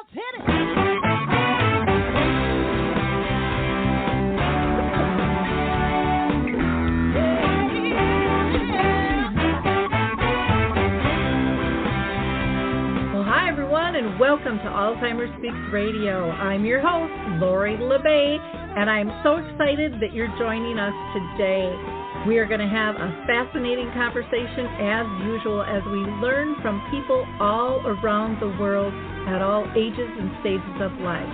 Let's hit it. And welcome to Alzheimer Speaks Radio. I'm your host, Lori LeBay, and I'm so excited that you're joining us today. We are going to have a fascinating conversation as usual as we learn from people all around the world at all ages and stages of life.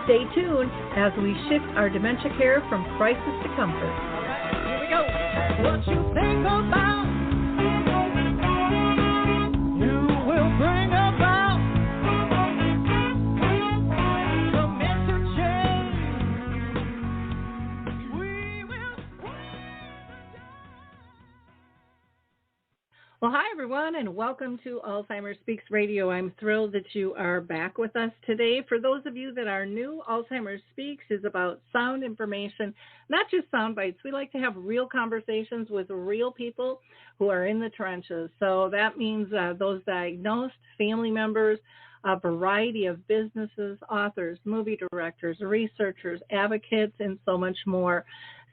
Stay tuned as we shift our dementia care from crisis to comfort. All right, here we go. What you think about, you will bring about. Well, hi, everyone, and welcome to Alzheimer Speaks Radio. I'm thrilled that you are back with us today. For those of you that are new, Alzheimer Speaks is about sound information, not just sound bites. We like to have real conversations with real people who are in the trenches. So that means those diagnosed, family members, a variety of businesses, authors, movie directors, researchers, advocates, and so much more.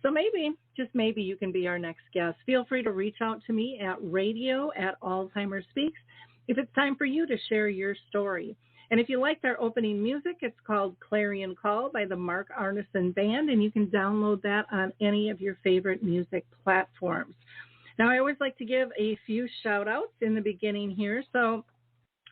So maybe, just maybe, you can be our next guest. Feel free to reach out to me at radio@Alzheimer Speaks if it's time for you to share your story. And if you liked our opening music, it's called Clarion Call by the Mark Arneson Band, and you can download that on any of your favorite music platforms. Now, I always like to give a few shout-outs in the beginning here. So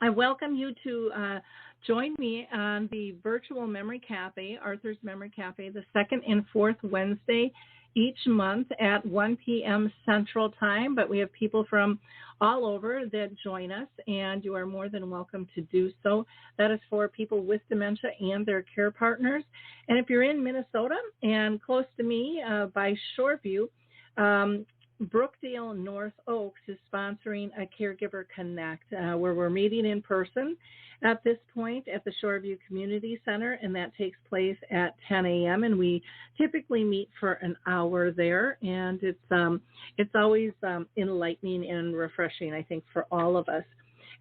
I welcome you to join me on the virtual Memory Cafe, Arthur's Memory Cafe, the second and fourth Wednesday each month at 1 p.m. Central Time. But we have people from all over that join us, and you are more than welcome to do so. That is for people with dementia and their care partners. And if you're in Minnesota and close to me by Shoreview, Brookdale North Oaks is sponsoring a Caregiver Connect where we're meeting in person at this point at the Shoreview Community Center, and that takes place at 10 a.m. And we typically meet for an hour there, and it's always enlightening and refreshing, I think, for all of us.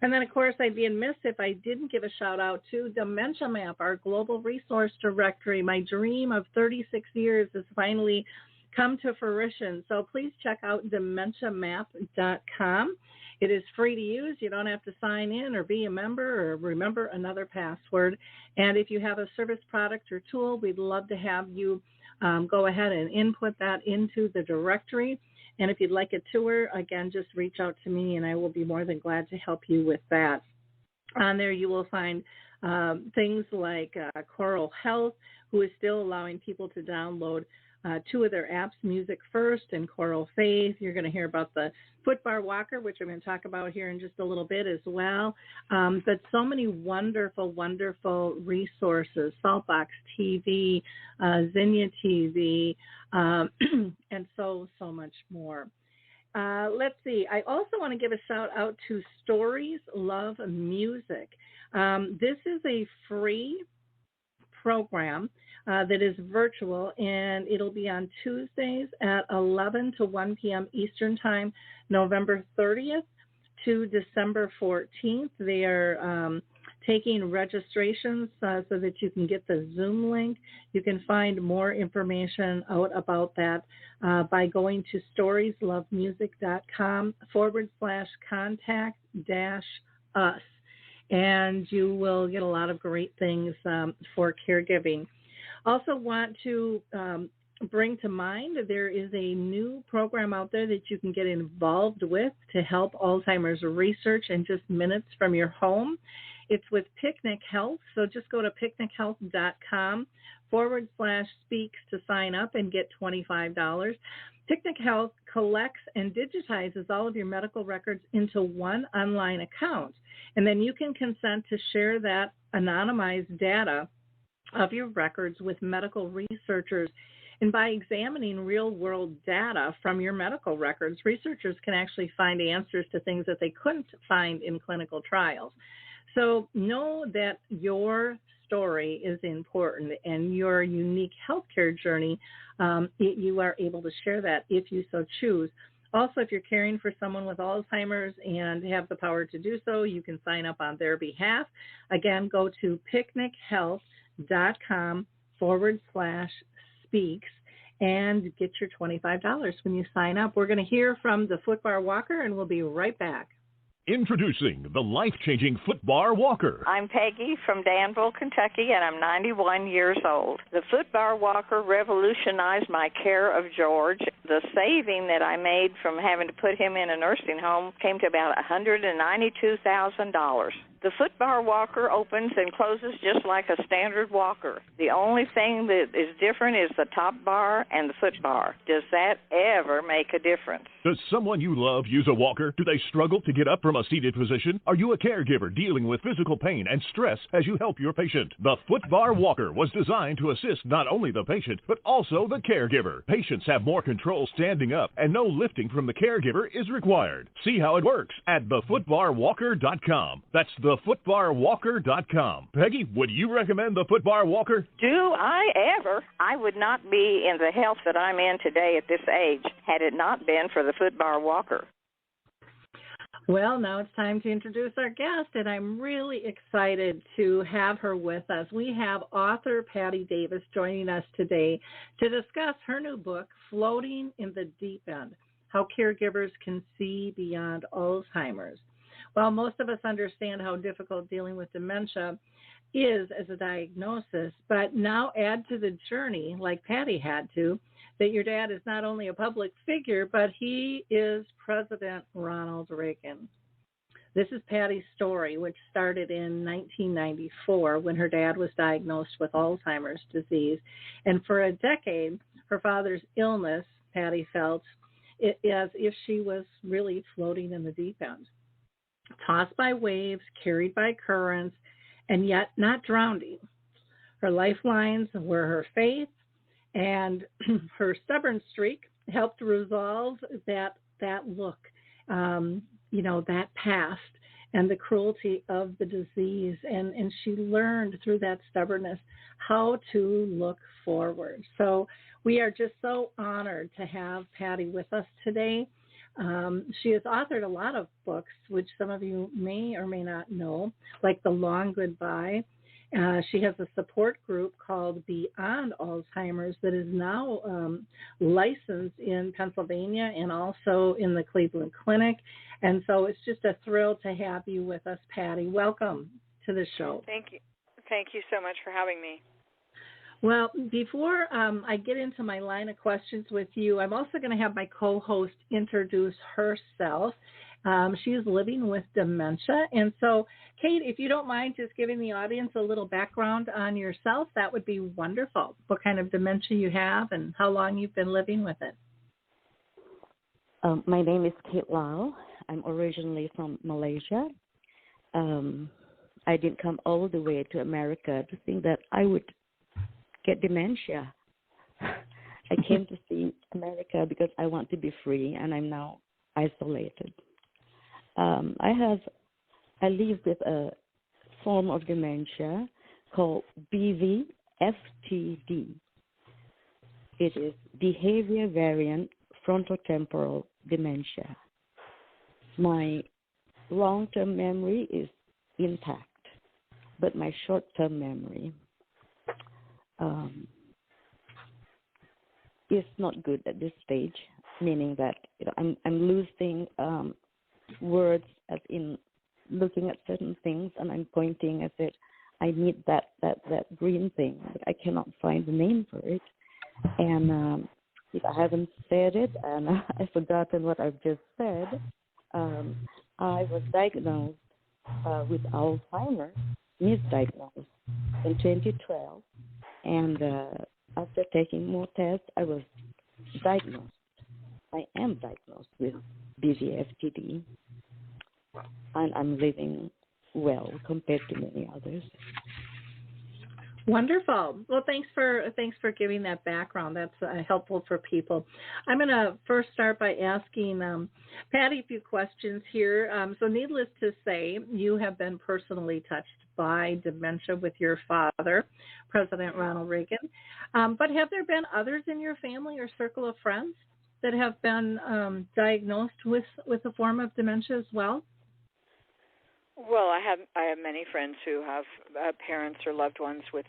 And then, of course, I'd be amiss if I didn't give a shout-out to Dementia Map, our global resource directory. My dream of 36 years has finally come to fruition. So please check out dementiamap.com. It is free to use. You don't have to sign in or be a member or remember another password. And if you have a service, product, or tool, we'd love to have you go ahead and input that into the directory. And if you'd like a tour, again, just reach out to me and I will be more than glad to help you with that. On there you will find things like Coral Health, who is still allowing people to download two of their apps, Music First and Coral Faith. You're going to hear about the Footbar Walker, which I'm going to talk about here in just a little bit as well. But so many wonderful, wonderful resources, Saltbox TV, Zinnia TV, and so much more. Let's see. I also want to give a shout out to Stories Love Music. This is a free program that is virtual, and it'll be on Tuesdays at 11 to 1 p.m. Eastern Time, November 30th to December 14th. They are taking registrations so that you can get the Zoom link. You can find more information out about that by going to storieslovemusic.com/contact-us, and you will get a lot of great things for caregiving. Also want to bring to mind there is a new program out there that you can get involved with to help Alzheimer's research in just minutes from your home. It's with Picnic Health, so just go to picnichealth.com/speaks to sign up and get $25. Picnic Health collects and digitizes all of your medical records into one online account, and then you can consent to share that anonymized data of your records with medical researchers. And by examining real-world data from your medical records, researchers can actually find answers to things that they couldn't find in clinical trials. So know that your story is important and your unique healthcare journey, you are able to share that if you so choose Also, if you're caring for someone with Alzheimer's and have the power to do so, you can sign up on their behalf. Again, go to picnichealth.com/speaks and get your $25 when you sign up. We're going to hear from the Footbar Walker, and we'll be right back. Introducing the life-changing Footbar Walker. I'm Peggy from Danville, Kentucky, and I'm 91 years old. The Footbar Walker revolutionized my care of George. The saving that I made from having to put him in a nursing home came to about $192,000. The Footbar Walker opens and closes just like a standard walker. The only thing that is different is the top bar and the foot bar. Does that ever make a difference? Does someone you love use a walker? Do they struggle to get up from a seated position? Are you a caregiver dealing with physical pain and stress as you help your patient? The Footbar Walker was designed to assist not only the patient, but also the caregiver. Patients have more control standing up, and no lifting from the caregiver is required. See how it works at thefootbarwalker.com. That's thefootbarwalker.com. Peggy, would you recommend the Footbar Walker? Do I ever? I would not be in the health that I'm in today at this age had it not been for the Footbar Walker. Well, now it's time to introduce our guest, and I'm really excited to have her with us. We have author Patti Davis joining us today to discuss her new book, Floating in the Deep End, How Caregivers Can See Beyond Alzheimer's. Well, most of us understand how difficult dealing with dementia is as a diagnosis, but now add to the journey, like Patti had to, that your dad is not only a public figure, but he is President Ronald Reagan. This is Patti's story, which started in 1994 when her dad was diagnosed with Alzheimer's disease. And for a decade, her father's illness, Patti felt, as if she was really floating in the deep end. Tossed by waves, carried by currents, and yet not drowning. Her lifelines were her faith, and her stubborn streak helped resolve that look, that past and the cruelty of the disease. And she learned through that stubbornness how to look forward. So we are just so honored to have Patti with us today. She has authored a lot of books, which some of you may or may not know, like The Long Goodbye. She has a support group called Beyond Alzheimer's that is now licensed in Pennsylvania and also in the Cleveland Clinic. And so it's just a thrill to have you with us, Patti. Welcome to the show. Thank you. Thank you so much for having me. Well, before I get into my line of questions with you, I'm also going to have my co-host introduce herself. She is living with dementia. And so, Kate, if you don't mind just giving the audience a little background on yourself, that would be wonderful. What kind of dementia you have and how long you've been living with it. My name is Kate Lau. I'm originally from Malaysia. I didn't come all the way to America to think that I would get dementia. I came to see America because I want to be free, and I'm now isolated. I live with a form of dementia called BVFTD. It is behavior variant frontotemporal dementia. My long-term memory is intact, but my short-term memory is not good at this stage, meaning that I'm losing words, as in looking at certain things, and I'm pointing as if I need that green thing, but I cannot find the name for it. And if I haven't said it and I've forgotten what I've just said, I was diagnosed with Alzheimer, misdiagnosed in 2012. And after taking more tests, I was diagnosed. I am diagnosed with BVFTD, and I'm living well compared to many others. Wonderful. Well, thanks for giving that background. That's helpful for people. I'm going to first start by asking Patti a few questions here. So needless to say, you have been personally touched by dementia with your father, President Ronald Reagan. But have there been others in your family or circle of friends? that have been diagnosed with a form of dementia as well? Well, I have many friends who have parents or loved ones with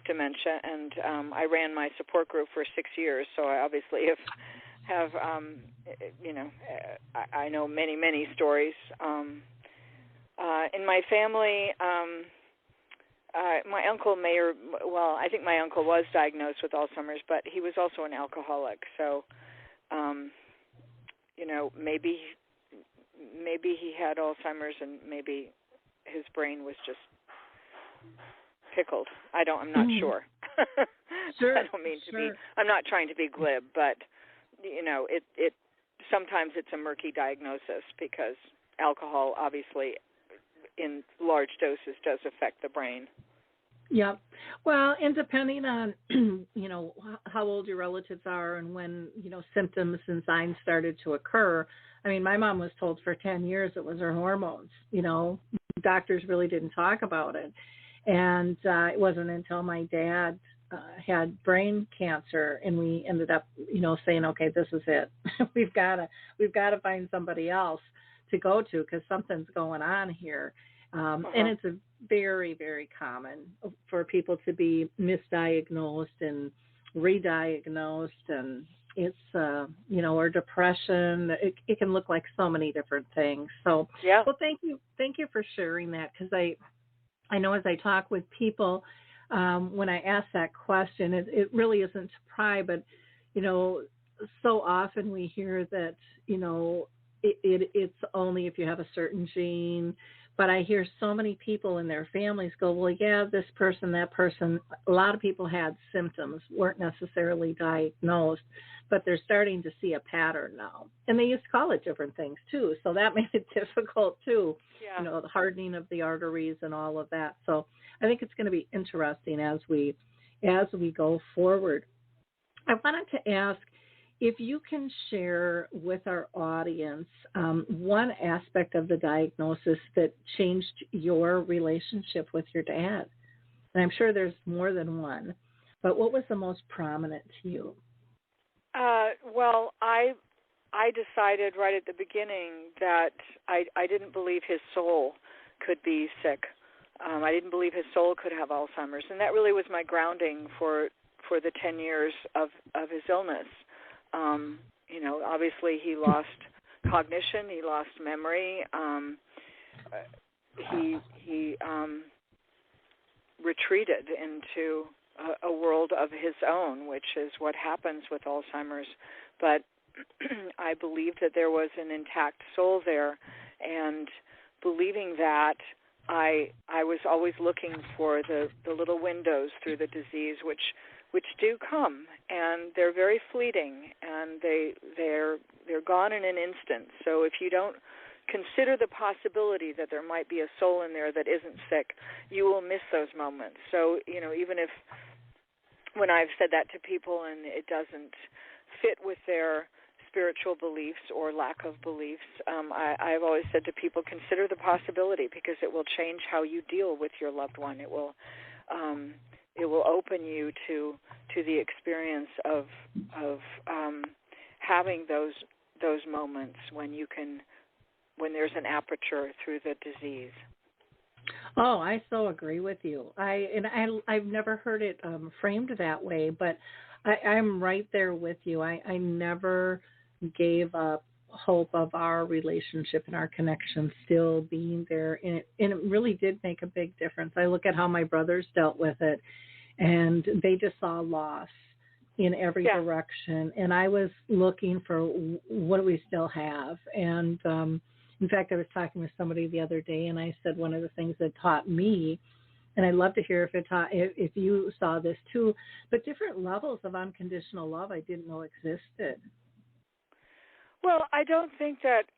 dementia, and I ran my support group for 6 years, so I obviously have I know many stories. In my family, my uncle I think my uncle was diagnosed with Alzheimer's, but he was also an alcoholic, so maybe he had Alzheimer's and maybe his brain was just pickled. I'm not sure. Sure. I don't mean to be. I'm not trying to be glib, but it sometimes it's a murky diagnosis because alcohol, obviously, in large doses, does affect the brain. Yeah. Well, and depending on how old your relatives are and when symptoms and signs started to occur. I mean, my mom was told for 10 years it was her hormones. Doctors really didn't talk about it. And it wasn't until my dad had brain cancer and we ended up, saying, okay, this is it. we've got to find somebody else to go to because something's going on here. And it's a very, very common for people to be misdiagnosed and re-diagnosed, and it's, or depression. It can look like so many different things. So, yeah. Well, thank you for sharing that, because I know as I talk with people, when I ask that question, it really isn't to pry, but, so often we hear that, it's only if you have a certain gene. But I hear so many people in their families go, well, yeah, this person, that person. A lot of people had symptoms, weren't necessarily diagnosed, but they're starting to see a pattern now. And they used to call it different things, too. So that made it difficult, too, yeah. The hardening of the arteries and all of that. So I think it's going to be interesting as we go forward. I wanted to ask, if you can share with our audience one aspect of the diagnosis that changed your relationship with your dad. And I'm sure there's more than one, but what was the most prominent to you? Well, I decided right at the beginning that I didn't believe his soul could be sick. I didn't believe his soul could have Alzheimer's, and that really was my grounding for the 10 years of his illness. Obviously he lost cognition, he lost memory. He retreated into a world of his own, which is what happens with Alzheimer's. But I believed that there was an intact soul there, and believing that, I was always looking for the little windows through the disease, which do come, and they're very fleeting, and they're gone in an instant. So if you don't consider the possibility that there might be a soul in there that isn't sick, you will miss those moments. So, even if when I've said that to people and it doesn't fit with their spiritual beliefs or lack of beliefs, I've always said to people, consider the possibility, because it will change how you deal with your loved one. It will open you to the experience of having those moments when there's an aperture through the disease. Oh, I so agree with you. I've never heard it framed that way, but I'm right there with you. I never gave up hope of our relationship and our connection still being there, and it really did make a big difference. I look at how my brothers dealt with it, and they just saw loss in every direction, and I was looking for what do we still have. And in fact, I was talking with somebody the other day, and I said one of the things that taught me, and I'd love to hear if you saw this too, but different levels of unconditional love I didn't know existed. Well, I don't think that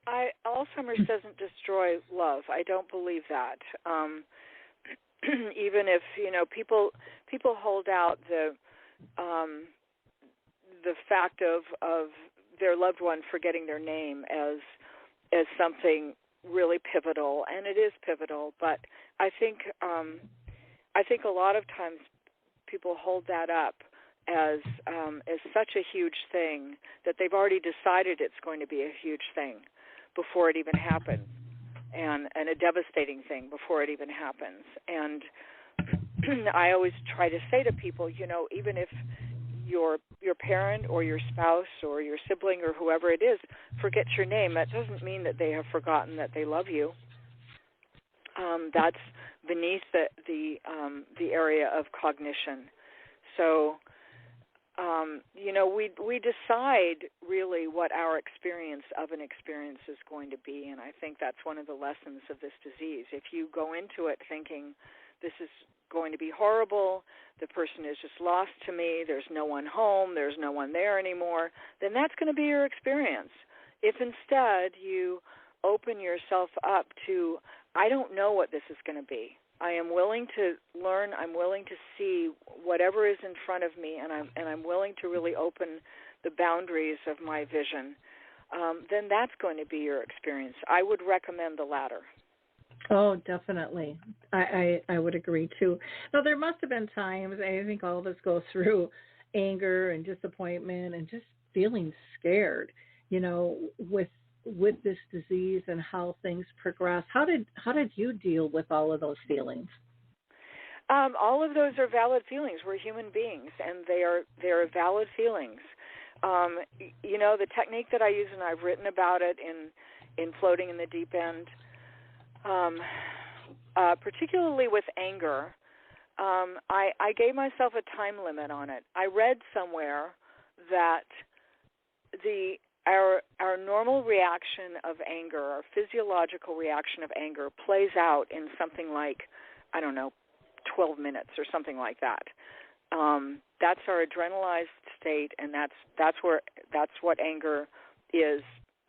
Alzheimer's doesn't destroy love. I don't believe that. Even if people hold out the fact of their loved one forgetting their name as something really pivotal, and it is pivotal. But I think a lot of times people hold that up as such a huge thing that they've already decided it's going to be a huge thing before it even happens, and a devastating thing before it even happens. And I always try to say to people, even if your parent or your spouse or your sibling or whoever it is forgets your name, that doesn't mean that they have forgotten that they love you. That's beneath the area of cognition. So, we decide really what our experience of an experience is going to be, and I think that's one of the lessons of this disease. If you go into it thinking this is going to be horrible, the person is just lost to me, there's no one home, there's no one there anymore, then that's going to be your experience. If instead you open yourself up to, I don't know what this is going to be, I am willing to learn, I'm willing to see whatever is in front of me, and I'm willing to really open the boundaries of my vision, then that's going to be your experience. I would recommend the latter. Oh, definitely. I would agree, too. Now, there must have been times, I think all of us go through anger and disappointment and just feeling scared, with this disease and how things progress. How did you deal with all of those feelings? All of those are valid feelings. We're human beings, and they are valid feelings. The technique that I use, and I've written about it in Floating in the Deep End, particularly with anger, I gave myself a time limit on it. I read somewhere that our normal reaction of anger, our physiological reaction of anger, plays out in something like, 12 minutes or something like that. That's our adrenalized state, and that's what anger is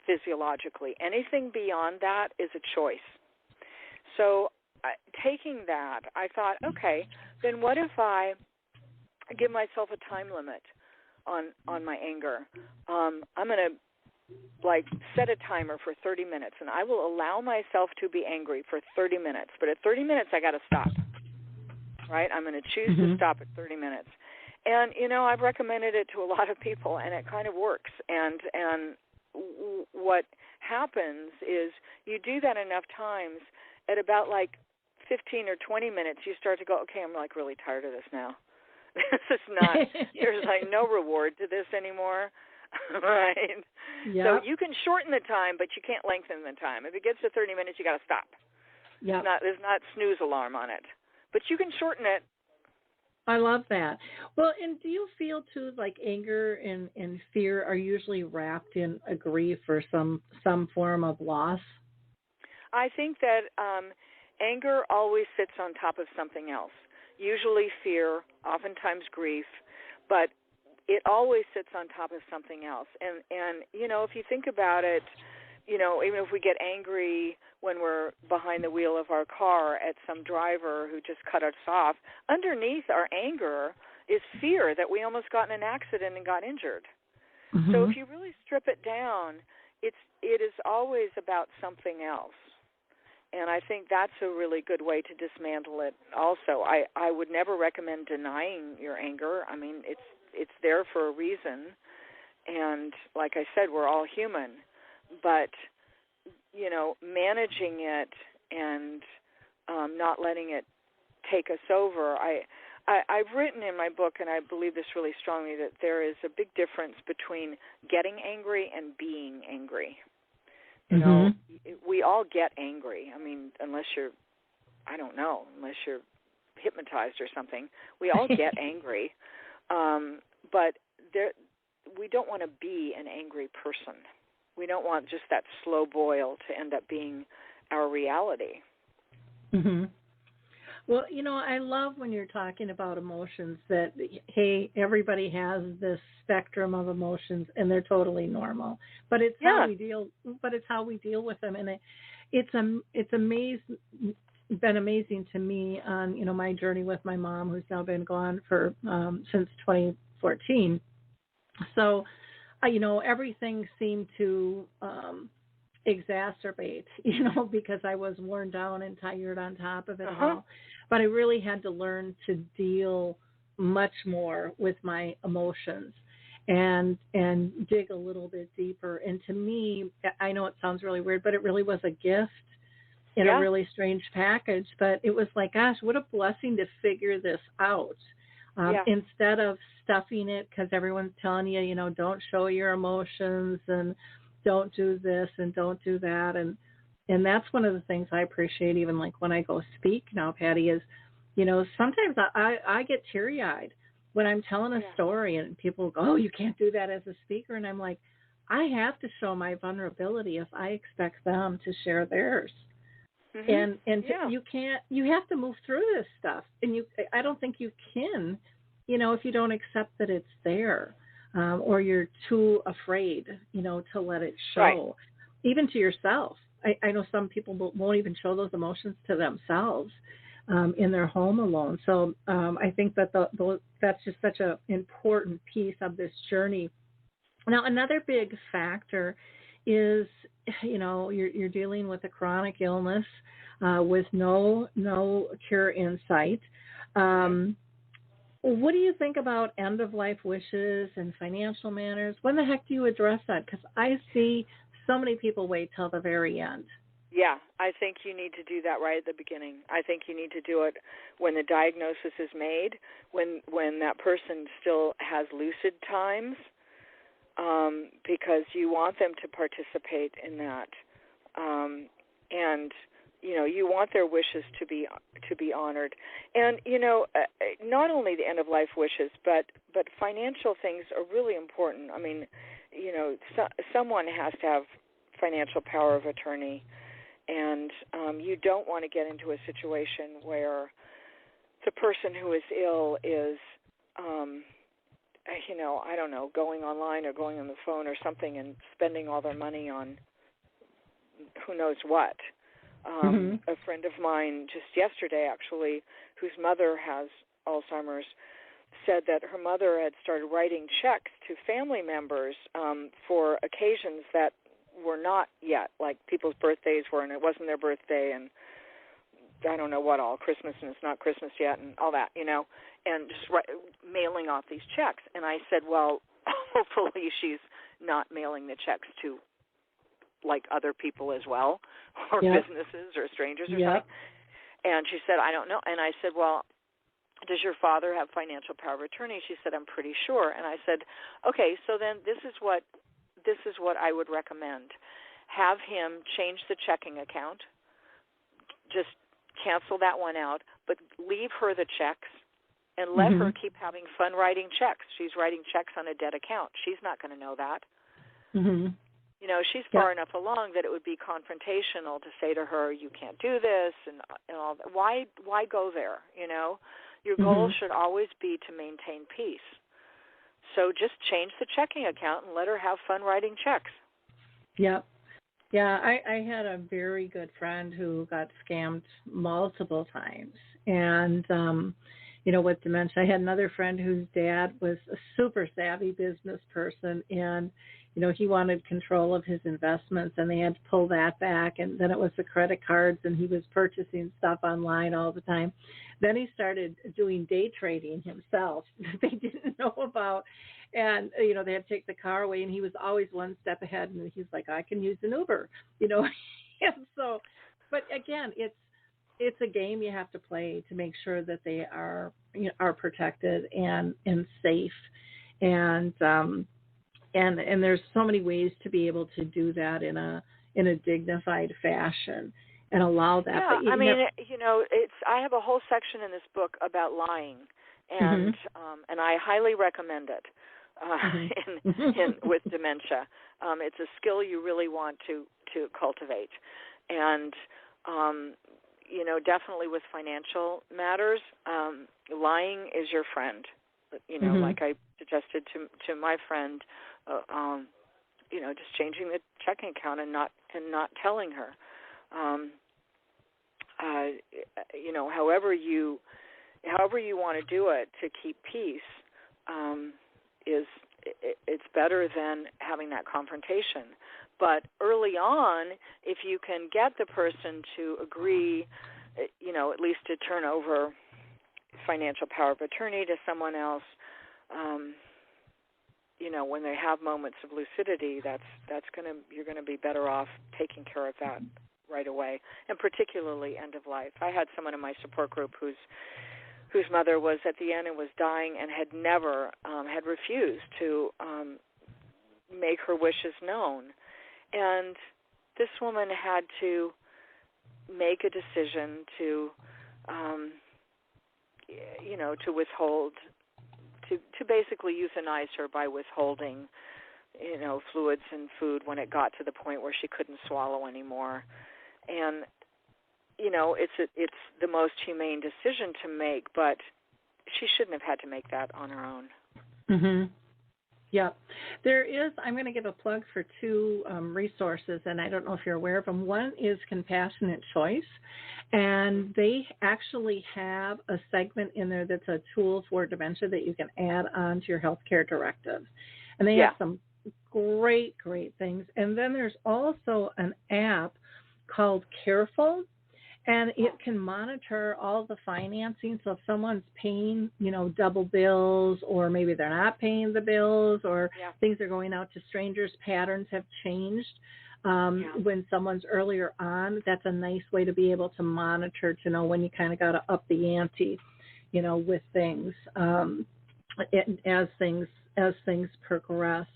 physiologically. Anything beyond that is a choice. So taking that, I thought, okay, then what if I give myself a time limit on my anger? I'm going to set a timer for 30 minutes, and I will allow myself to be angry for 30 minutes. But at 30 minutes, I got to stop, right? I'm going to choose to stop at 30 minutes. And, I've recommended it to a lot of people, and it kind of works. And what happens is you do that enough times, at about 15 or 20 minutes, you start to go, okay, I'm really tired of this now. This is not, there's no reward to this anymore, right? Yep. So you can shorten the time, but you can't lengthen the time. If it gets to 30 minutes, you got to stop. Yep. There's not snooze alarm on it, but you can shorten it. I love that. Well, and do you feel too anger and fear are usually wrapped in a grief or some form of loss? I think that anger always sits on top of something else, usually fear, oftentimes grief, but it always sits on top of something else. And if you think about it, even if we get angry when we're behind the wheel of our car at some driver who just cut us off, underneath our anger is fear that we almost got in an accident and got injured. Mm-hmm. So if you really strip it down, it is always about something else. And I think that's a really good way to dismantle it also. I would never recommend denying your anger. I mean, it's there for a reason. And like I said, we're all human. But, managing it and not letting it take us over. I've written in my book, and I believe this really strongly, that there is a big difference between getting angry and being angry. We all get angry. I mean, unless you're hypnotized or something, we all get angry. But we don't want to be an angry person. We don't want just that slow boil to end up being our reality. Mm-hmm. Well, I love when you're talking about emotions that, hey, everybody has this spectrum of emotions and they're totally normal. But it's how we deal. But it's how we deal with them, and it's been amazing to me on my journey with my mom, who's now been gone for since 2014. So, everything seemed to exacerbate, because I was worn down and tired on top of it all. But I really had to learn to deal much more with my emotions and dig a little bit deeper. And to me, I know it sounds really weird, but it really was a gift in a really strange package. But it was like, gosh, what a blessing to figure this out. Instead of stuffing it because everyone's telling you, you know, don't show your emotions and don't do this and don't do that. And that's one of the things I appreciate, even like when I go speak now, Patti, is, you know, sometimes I get teary-eyed when I'm telling a story and people go, oh, you can't do that as a speaker. And I'm like, I have to show my vulnerability if I expect them to share theirs. And you have to move through this stuff. And I don't think you can, you know, if you don't accept that it's there, or you're too afraid, you know, to let it show, even to yourself. I know some people won't even show those emotions to themselves in their home alone. So I think that that's just such an important piece of this journey. Now, another big factor is, you know, you're dealing with a chronic illness with no cure in sight. What do you think about end-of-life wishes and financial matters? When the heck do you address that? Because I see so many people wait till the very end. Yeah, I think you need to do that right at the beginning. I think you need to do it when the diagnosis is made, when that person still has lucid times, because you want them to participate in that, and you know, you want their wishes to be honored. And you know, not only the end of life wishes, but financial things are really important. I mean, you know, someone has to have financial power of attorney, and you don't want to get into a situation where the person who is ill is, you know, I don't know, going online or going on the phone or something and spending all their money on who knows what. A friend of mine just yesterday, actually, whose mother has Alzheimer's, said that her mother had started writing checks to family members for occasions that were not yet, like people's birthdays were, and it wasn't their birthday, and I don't know what all, Christmas, and it's not Christmas yet, and all that, you know, and just mailing off these checks. And I said, well, hopefully she's not mailing the checks to, like, other people as well, or businesses or strangers or something. And she said, I don't know. And I said, well, does your father have financial power of attorney? She said, I'm pretty sure. And I said, okay, so then this is what I would recommend. Have him change the checking account. Just cancel that one out, but leave her the checks and let her keep having fun writing checks. She's writing checks on a dead account. She's not going to know that. You know, she's far enough along that it would be confrontational to say to her, you can't do this and all that. Why go there, you know? Your goal should always be to maintain peace. So just change the checking account and let her have fun writing checks. Yep. Yeah, I had a very good friend who got scammed multiple times. And, you know, with dementia, I had another friend whose dad was a super savvy business person, and, you know, he wanted control of his investments, and they had to pull that back. And then it was the credit cards, and he was purchasing stuff online all the time. Then he started doing day trading himself that they didn't know about. And, you know, they had to take the car away, and he was always one step ahead. And he's like, I can use an Uber, you know. And so, but again, it's a game you have to play to make sure that they are, you know, are protected and safe. And there's so many ways to be able to do that in a dignified fashion and allow that. Yeah, but I mean, you know, I have a whole section in this book about lying, and and I highly recommend it with dementia. It's a skill you really want to cultivate, and you know, definitely with financial matters, lying is your friend. You know, like I suggested to my friend, you know, just changing the checking account and not telling her. You know, however you want to do it to keep peace, it's better than having that confrontation. But early on, if you can get the person to agree, you know, at least to turn over financial power of attorney to someone else. When they have moments of lucidity, you're gonna be better off taking care of that right away, and particularly end of life. I had someone in my support group whose mother was at the end and was dying and had never had refused to make her wishes known, and this woman had to make a decision to to withhold, to basically euthanize her by withholding, fluids and food when it got to the point where she couldn't swallow anymore. And, it's the most humane decision to make, but she shouldn't have had to make that on her own. Mm-hmm. Yeah. There is, I'm going to give a plug for two resources, and I don't know if you're aware of them. One is Compassionate Choice, and they actually have a segment in there that's a tool for dementia that you can add on to your healthcare directive. And they have some great things. And then there's also an app called Careful, and it can monitor all the financing. So if someone's paying, double bills, or maybe they're not paying the bills, or things are going out to strangers, patterns have changed. When someone's earlier on, that's a nice way to be able to monitor, to know when you kind of got to up the ante, with things, as things progress.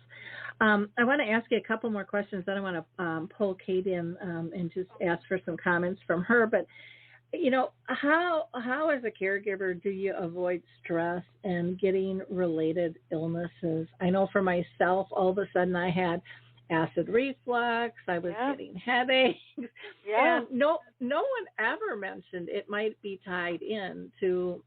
I want to ask you a couple more questions. Then I want to pull Kate in and just ask for some comments from her. But, how as a caregiver do you avoid stress and getting related illnesses? I know for myself, all of a sudden I had acid reflux. I was getting headaches. And no one ever mentioned it might be tied in to,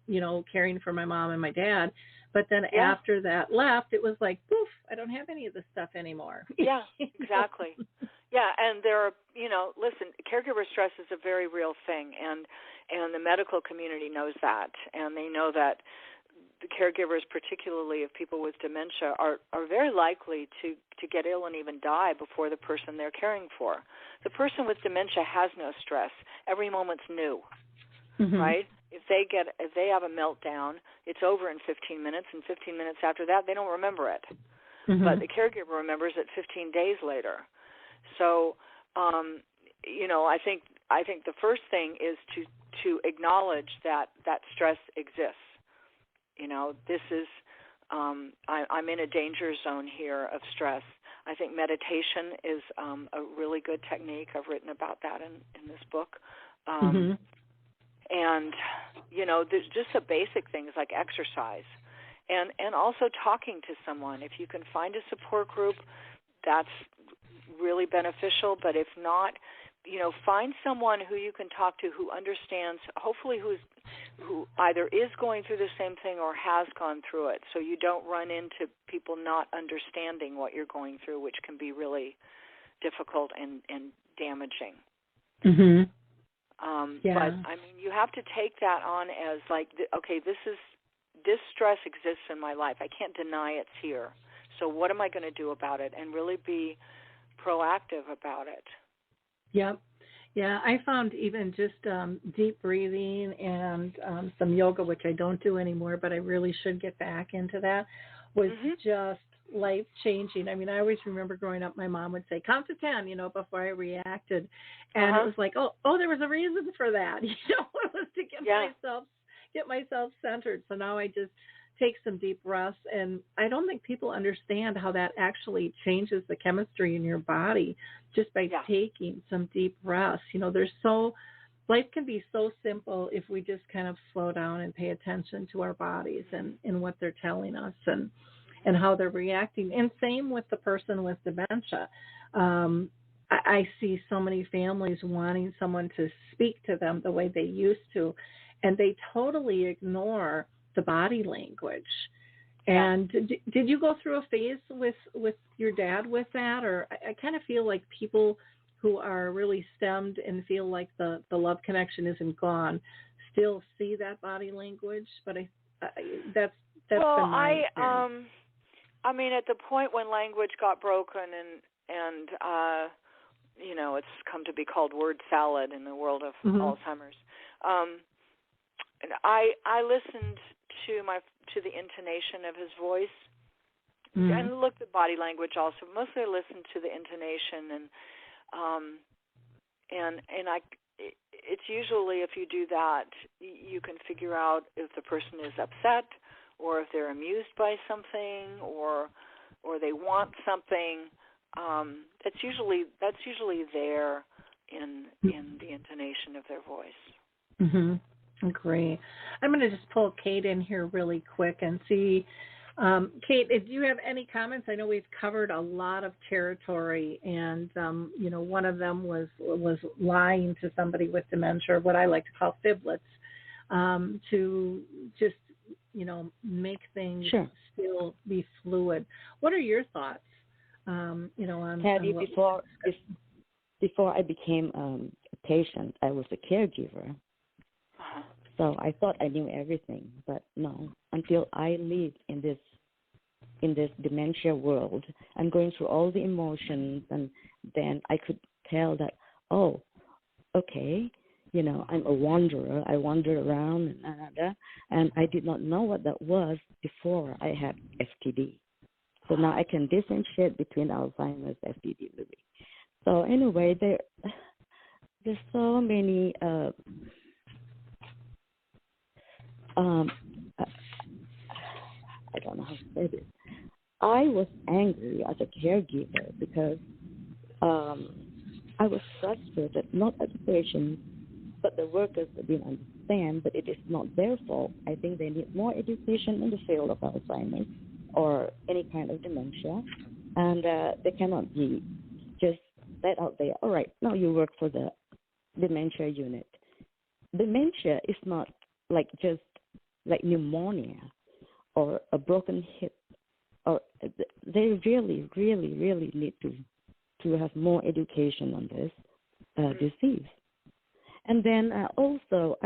caring for my mom and my dad. But then after that left, it was like, poof, I don't have any of this stuff anymore. Yeah, exactly. Yeah, and there are, listen, caregiver stress is a very real thing, and the medical community knows that, and they know that the caregivers, particularly of people with dementia, are very likely to get ill and even die before the person they're caring for. The person with dementia has no stress. Every moment's new, right? If they have a meltdown, it's over in 15 minutes, and 15 minutes after that, they don't remember it. But the caregiver remembers it 15 days later. So, I think the first thing is to acknowledge that stress exists. This is I'm in a danger zone here of stress. I think meditation is a really good technique. I've written about that in this book. And, there's just the basic things like exercise and also talking to someone. If you can find a support group, that's really beneficial. But if not, find someone who you can talk to who understands, hopefully who either is going through the same thing or has gone through it, so you don't run into people not understanding what you're going through, which can be really difficult and damaging. But, you have to take that on as like, okay, this stress exists in my life. I can't deny it's here. So what am I going to do about it? And really be proactive about it. Yep. Yeah, I found even just deep breathing and some yoga, which I don't do anymore, but I really should get back into that, was just life-changing. I mean, I always remember growing up, my mom would say, count to 10, before I reacted. And it was like, oh, there was a reason for that. It was to get myself centered. So now I just take some deep breaths, and I don't think people understand how that actually changes the chemistry in your body just by taking some deep breaths. Life can be so simple if we just kind of slow down and pay attention to our bodies and what they're telling us and how they're reacting. And same with the person with dementia. I see so many families wanting someone to speak to them the way they used to, and they totally ignore the body language. And did you go through a phase with your dad with that? Or I kind of feel like people who are really stemmed and feel like the love connection isn't gone still see that body language. But that's been my experience. I mean, at the point when language got broken and it's come to be called word salad in the world of Alzheimer's, I listened to the intonation of his voice, and looked at body language also. Mostly I listened to the intonation, and it's usually, if you do that, you can figure out if the person is upset, or if they're amused by something, or they want something. That's usually there in the intonation of their voice. Mm-hmm. Great. I'm going to just pull Kate in here really quick and see. Kate, do you have any comments? I know we've covered a lot of territory, and one of them was lying to somebody with dementia, what I like to call fiblets, to just make things still be fluid. What are your thoughts? On Patty, before I became a patient, I was a caregiver. So I thought I knew everything, but no. Until I lived in this dementia world, I'm going through all the emotions, and then I could tell that, oh, okay, I'm a wanderer. I wander around, and I did not know what that was before I had FTD. So now I can differentiate between Alzheimer's, FTD, Louis. So anyway, there's so many. I don't know how to say this. I was angry as a caregiver because I was frustrated, not at the patient, but the workers that didn't understand that it is not their fault. I think they need more education in the field of Alzheimer's or any kind of dementia, and they cannot be just let out there. All right, now you work for the dementia unit. Dementia is not just like pneumonia or a broken hip, or they really, really, really need to have more education on this disease. And then also,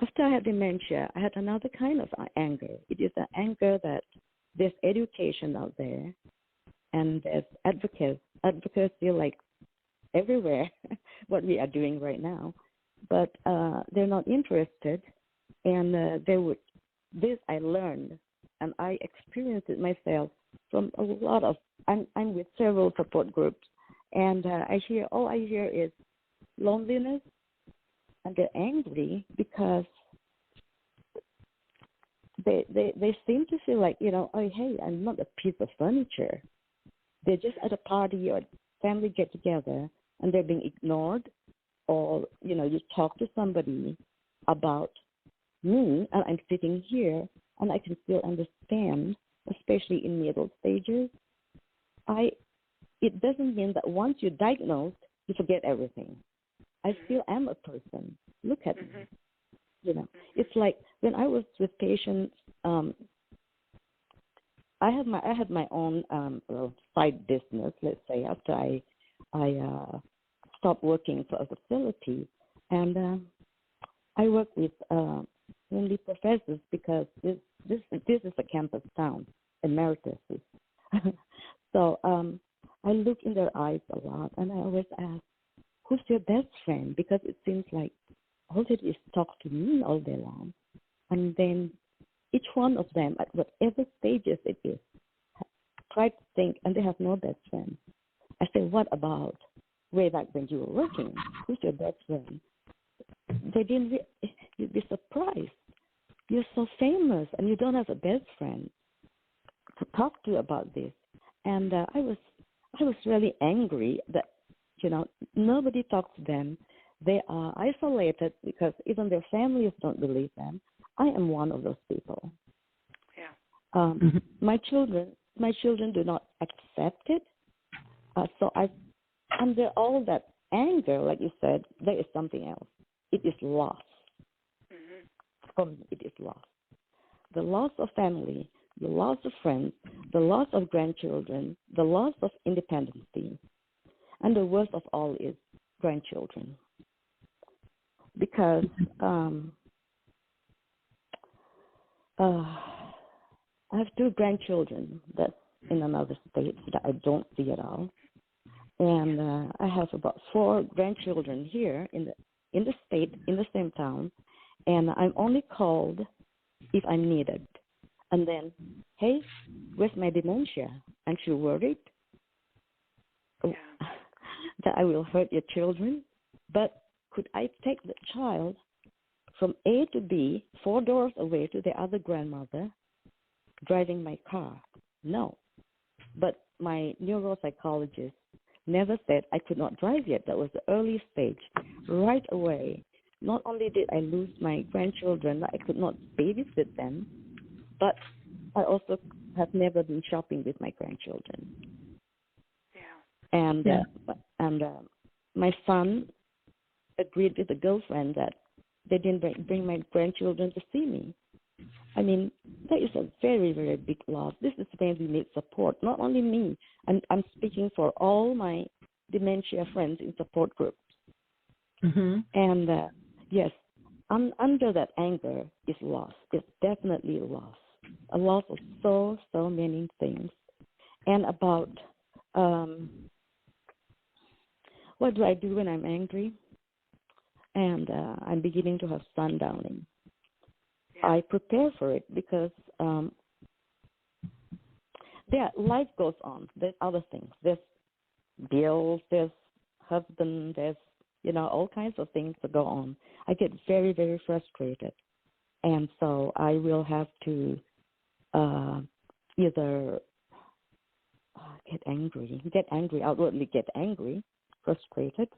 after I had dementia, I had another kind of anger. It is an anger that there's education out there, and there's advocacy like everywhere, what we are doing right now. But they're not interested, and this I learned, and I experienced it myself from a lot of, I'm with several support groups, and all I hear is loneliness, and they're angry because they seem to feel like, oh, hey, I'm not a piece of furniture. They're just at a party or family get together, and they're being ignored. Or, you talk to somebody about me, and I'm sitting here, and I can still understand, especially in middle stages. It doesn't mean that once you're diagnosed, you forget everything. I still am a person. Look at me. It's like when I was with patients, I had my own side business, let's say, after I stopped working for a facility, and I work with mainly professors because this is a campus town, emeritus. So I look in their eyes a lot, and I always ask, who's your best friend? Because it seems like all they do is talk to me all day long, and then each one of them, at whatever stages it is, try to think, and they have no best friend. I say, what about way back when you were working? Who's your best friend? They didn't. You'd be surprised. You're so famous, and you don't have a best friend to talk to about this. And I was really angry that nobody talks to them. They are isolated because even their families don't believe them. I am one of those people. Yeah. My children do not accept it. So under all that anger, like you said, there is something else. It is loss. For me, it is loss. The loss of family, the loss of friends, the loss of grandchildren, the loss of independency, and the worst of all is grandchildren. Because I have 2 grandchildren that's in another state that I don't see at all. And I have about 4 grandchildren here in in the state, in the same town, and I'm only called if I'm needed. And then, hey, where's my dementia? Aren't you worried that I will hurt your children? But could I take the child from A to B, 4 doors away to the other grandmother, driving my car? No. But my neuropsychologist never said I could not drive yet. That was the early stage. Right away, not only did I lose my grandchildren, I could not babysit them, but I also have never been shopping with my grandchildren. And my son agreed with the girlfriend that they didn't bring my grandchildren to see me. I mean, that is a very, very big loss. This is when we need support, not only me. I'm speaking for all my dementia friends in support groups. Mm-hmm. And, yes, under that anger is loss. It's definitely a loss of so many things. And about what do I do when I'm angry? And I'm beginning to have sundowning. I prepare for it because life goes on. There's other things. There's bills, there's husband, there's, all kinds of things that go on. I get very, very frustrated. And so I will have to either outwardly get angry, frustrated,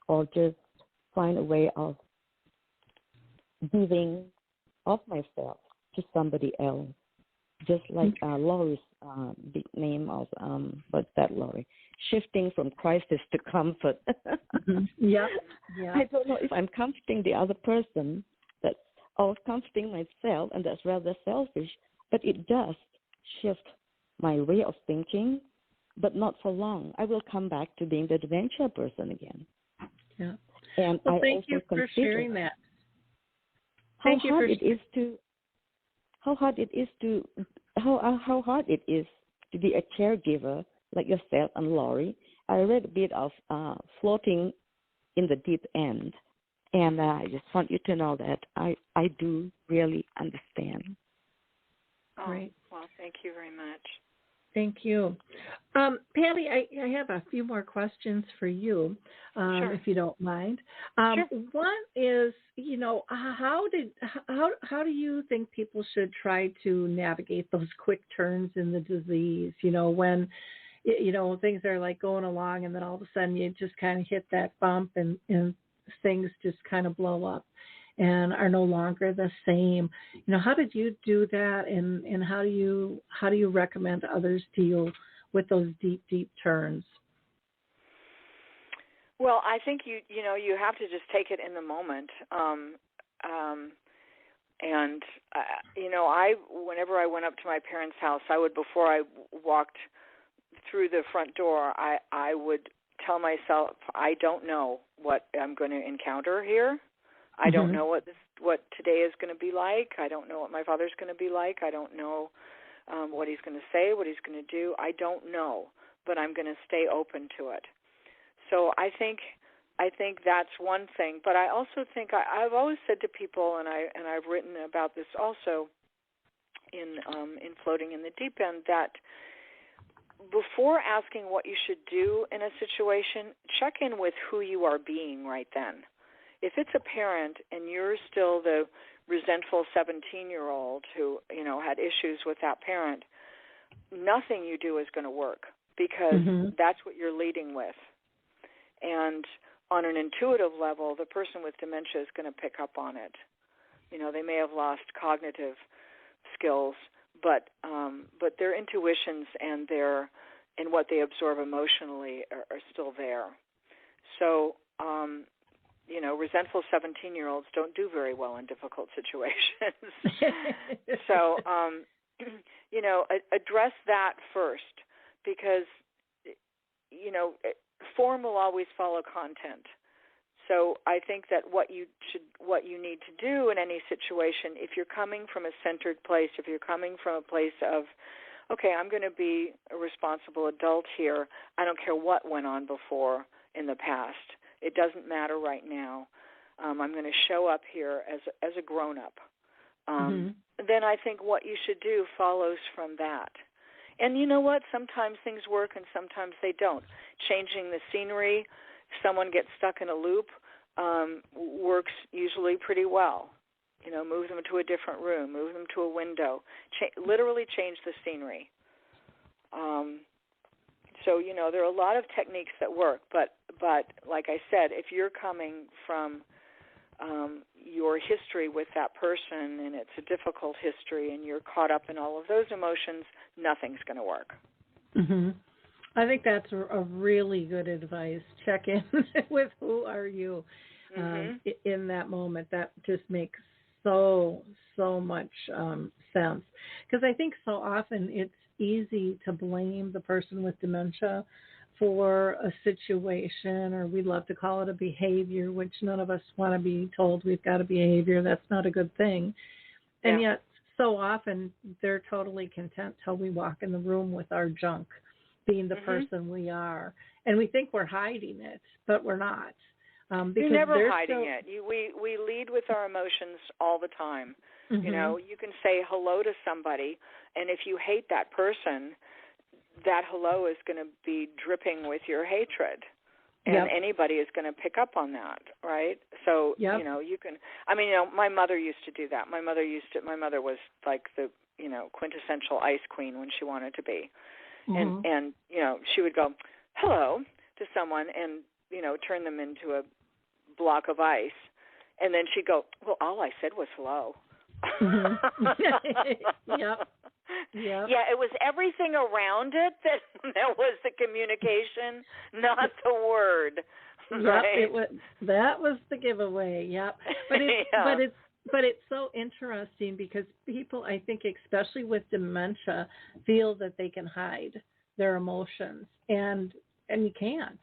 or just find a way of giving of myself to somebody else, just like Laurie's big name of what's that, Laurie? Shifting from crisis to comfort. Yeah. I don't know if I'm comforting the other person, or comforting myself, and that's rather selfish. But it does shift my way of thinking, but not for long. I will come back to being the dementia person again. Yeah. And well, I thank also you for sharing that. How hard it is to be a caregiver like yourself and Laurie. I read a bit of Floating in the Deep End, and I just want you to know that I do really understand. Great. Well, thank you very much. Thank you. Patti, I have a few more questions for you, Sure. if you don't mind. Sure. One is, how do you think people should try to navigate those quick turns in the disease? When, things are like going along and then all of a sudden you just kind of hit that bump and things just kind of blow up and are no longer the same. How did you do that, and how do you recommend others deal with those deep turns? Well, I think you have to just take it in the moment. Whenever I went up to my parents' house, before I walked through the front door, I would tell myself, I don't know what I'm going to encounter here. I don't know what today is going to be like. I don't know what my father's going to be like. I don't know what he's going to say, what he's going to do. I don't know, but I'm going to stay open to it. So I think that's one thing. But I also think I've always said to people, and I've written about this also in Floating in the Deep End, that before asking what you should do in a situation, check in with who you are being right then. If it's a parent and you're still the resentful 17-year-old who, had issues with that parent, nothing you do is going to work because that's what you're leading with. And on an intuitive level, the person with dementia is going to pick up on it. They may have lost cognitive skills, but their intuitions and what they absorb emotionally are still there. So, resentful 17-year-olds don't do very well in difficult situations. So, address that first because, form will always follow content. So I think that what you need to do in any situation, if you're coming from a centered place, if you're coming from a place of, okay, I'm going to be a responsible adult here. I don't care what went on before in the past. It doesn't matter right now. I'm going to show up here as a grown-up. Then I think what you should do follows from that. And you know what? Sometimes things work and sometimes they don't. Changing the scenery, if someone gets stuck in a loop, works usually pretty well. You know, move them to a different room, move them to a window, literally change the scenery. So, you know, there are a lot of techniques that work, but like I said, if you're coming from your history with that person and it's a difficult history and you're caught up in all of those emotions, nothing's going to work. I think that's a really good advice. Check in with who are you in that moment. That just makes so much sense. Because I think so often it's easy to blame the person with dementia for a situation, or we love to call it a behavior, which none of us want to be told we've got a behavior. That's not a good thing. And yet so often they're totally content till we walk in the room with our junk, being the person we are. And we think we're hiding it, but we're not. You're never hiding it. We lead with our emotions all the time. You know, you can say hello to somebody, and if you hate that person, that hello is going to be dripping with your hatred. And anybody is going to pick up on that, right? So, you know, you can, I mean, you know, my mother used to do that. My mother was like the, you know, quintessential ice queen when she wanted to be. And, you know, she would go, hello, to someone and, you know, turn them into a block of ice. And then she'd go, well, all I said was hello. Yeah, it was everything around it that was the communication, not the word. Right? That was the giveaway. But it's so interesting because people, I think, especially with dementia, feel that they can hide their emotions, and you can't.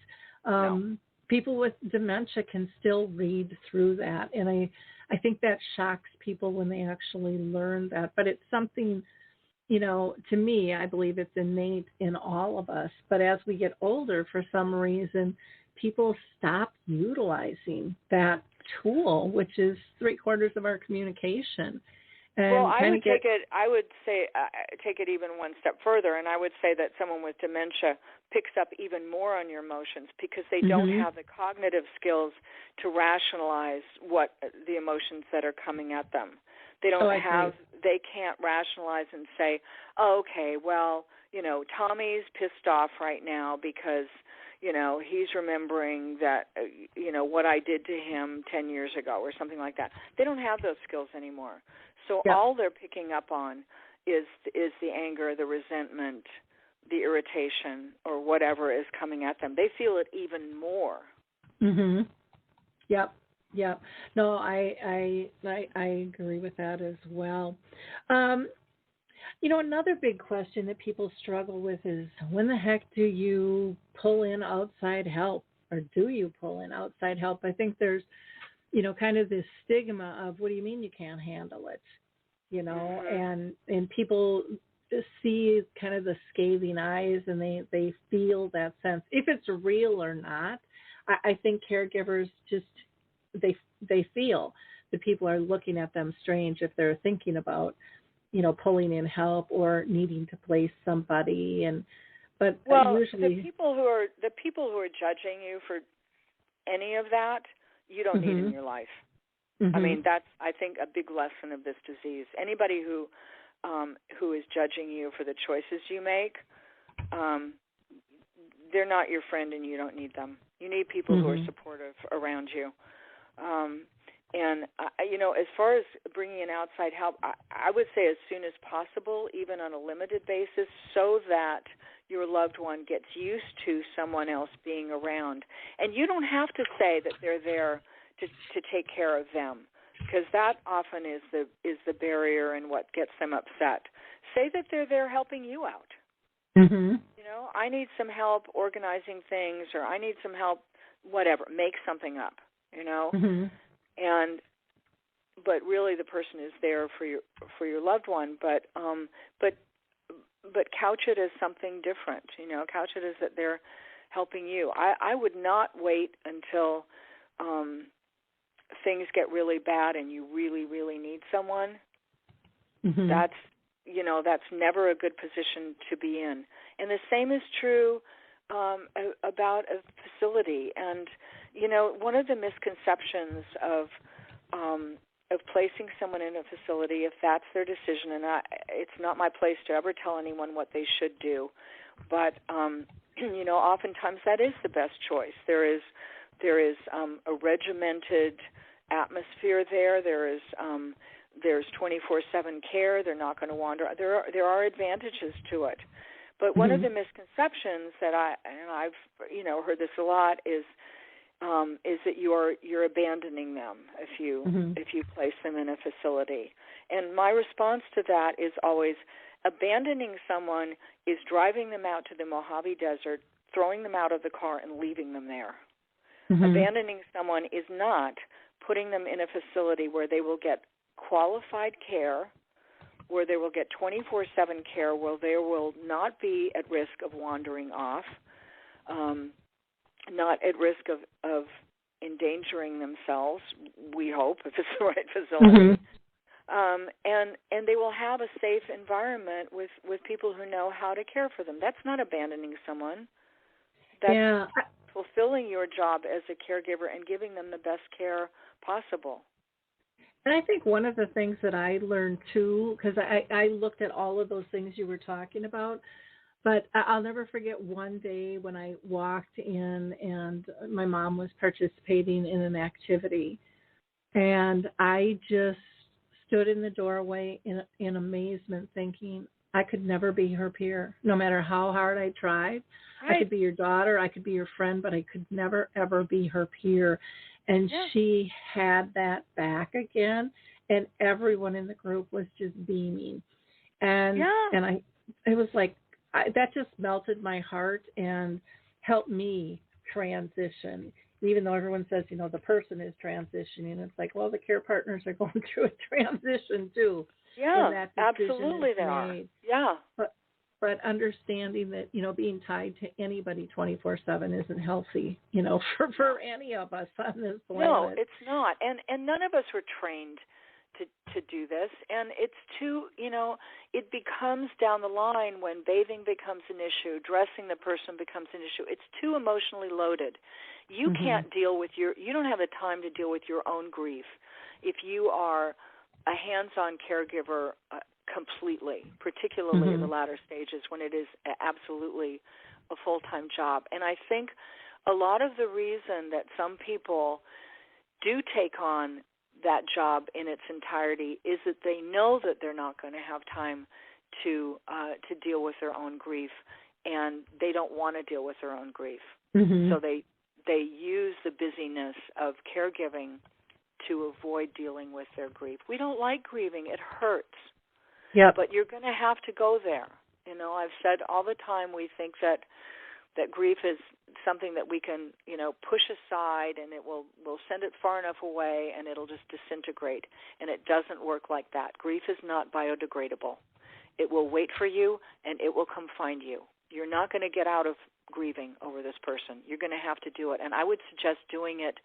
No. People with dementia can still read through that, and I think that shocks people when they actually learn that. But it's something, you know, to me, I believe it's innate in all of us. But as we get older, for some reason, people stop utilizing that tool, which is 3/4 of our communication. And well, I would take it even one step further, and I would say that someone with dementia picks up even more on your emotions because they don't have the cognitive skills to rationalize what the emotions that are coming at them. They don't they can't rationalize and say, oh, okay, well, you know, Tommy's pissed off right now because, you know, he's remembering that, you know, what I did to him 10 years ago or something like that. They don't have those skills anymore. So all they're picking up on is the anger, the resentment, the irritation, or whatever is coming at them. They feel it even more. Yep. No, I agree with that as well. You know, another big question that people struggle with is, when the heck do you pull in outside help, or do you pull in outside help? I think there's, you know, kind of this stigma of, what do you mean you can't handle it? You know, and people see kind of the scathing eyes, and they feel that sense. If it's real or not, I think caregivers just, they feel that people are looking at them strange if they're thinking about, you know, pulling in help or needing to place somebody. But usually the people who are judging you for any of that, you don't need in your life. I mean, that's, I think, a big lesson of this disease. Anybody who is judging you for the choices you make, they're not your friend, and you don't need them. You need people who are supportive around you. And, you know, as far as bringing in outside help, I would say as soon as possible, even on a limited basis, so that your loved one gets used to someone else being around. And you don't have to say that they're there to take care of them, because that often is the barrier and what gets them upset. Say that they're there helping you out. You know, I need some help organizing things, or I need some help, whatever. Make something up, you know. But really, the person is there for your loved one. But couch it as something different. You know, couch it as that they're helping you. I would not wait until things get really bad and you really, really need someone, Mm-hmm. that's never a good position to be in. And the same is true about a facility. And, one of the misconceptions of placing someone in a facility, if that's their decision, and it's not my place to ever tell anyone what they should do, but, oftentimes that is the best choice. There is a regimented atmosphere there. There's 24/7 care. They're not going to wander. There are advantages to it, but one of the misconceptions that I've heard this a lot is that you're abandoning them if you place them in a facility. And my response to that is always, abandoning someone is driving them out to the Mojave Desert, throwing them out of the car, and leaving them there. Mm-hmm. Abandoning someone is not putting them in a facility where they will get qualified care, where they will get 24/7 care, where they will not be at risk of wandering off, not at risk of endangering themselves, we hope, if it's the right facility. Mm-hmm. And they will have a safe environment with people who know how to care for them. That's not abandoning someone. That's fulfilling your job as a caregiver and giving them the best care possible. And I think one of the things that I learned, too, because I looked at all of those things you were talking about, but I'll never forget one day when I walked in and my mom was participating in an activity, and I just stood in the doorway in amazement thinking, I could never be her peer, no matter how hard I tried. Right. I could be your daughter, I could be your friend, but I could never, ever be her peer. And she had that back again, and everyone in the group was just beaming. And it was like, that just melted my heart and helped me transition. Even though everyone says, the person is transitioning, it's like, well, the care partners are going through a transition too. Yeah, absolutely they are. Yeah. But understanding that, being tied to anybody 24/7 isn't healthy, for any of us on this planet. No, it's not. And none of us were trained to do this. And it's too, it becomes down the line when bathing becomes an issue, dressing the person becomes an issue. It's too emotionally loaded. You can't deal with you don't have the time to deal with your own grief if you are a hands-on caregiver completely, particularly in the latter stages when it is absolutely a full-time job. And I think a lot of the reason that some people do take on that job in its entirety is that they know that they're not going to have time to deal with their own grief, and they don't want to deal with their own grief. So they use the busyness of caregiving to avoid dealing with their grief. We don't like grieving. It hurts. Yeah. But you're going to have to go there. I've said all the time we think that grief is something that we can, push aside, and we'll send it far enough away and it'll just disintegrate. And it doesn't work like that. Grief is not biodegradable. It will wait for you and it will come find you. You're not going to get out of grieving over this person. You're going to have to do it. And I would suggest doing it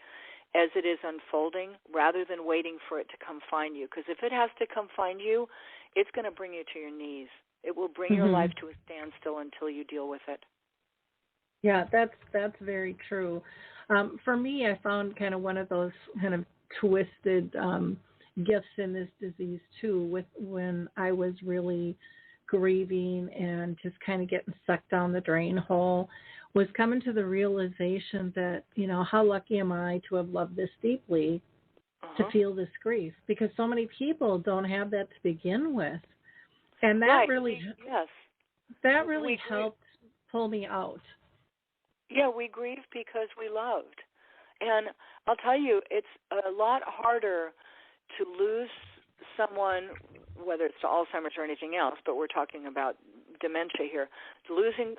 as it is unfolding rather than waiting for it to come find you. Because if it has to come find you, it's going to bring you to your knees. It will bring your life to a standstill until you deal with it. Yeah, that's very true. For me, I found kind of one of those kind of twisted gifts in this disease, too, with when I was really grieving and just kind of getting sucked down the drain hole, was coming to the realization that, how lucky am I to have loved this deeply to feel this grief, because so many people don't have that to begin with. And that really helped pull me out. Yeah, we grieve because we loved. And I'll tell you, it's a lot harder to lose someone, whether it's to Alzheimer's or anything else, but we're talking about dementia here. Losing,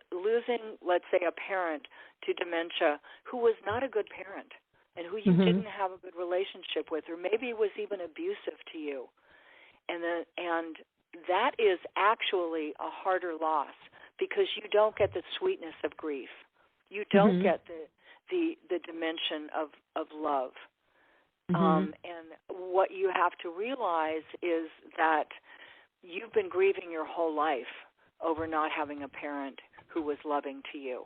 let's say, a parent to dementia who was not a good parent and who you didn't have a good relationship with, or maybe was even abusive to you. And that is actually a harder loss because you don't get the sweetness of grief. You don't get the dimension of love. And what you have to realize is that you've been grieving your whole life over not having a parent who was loving to you.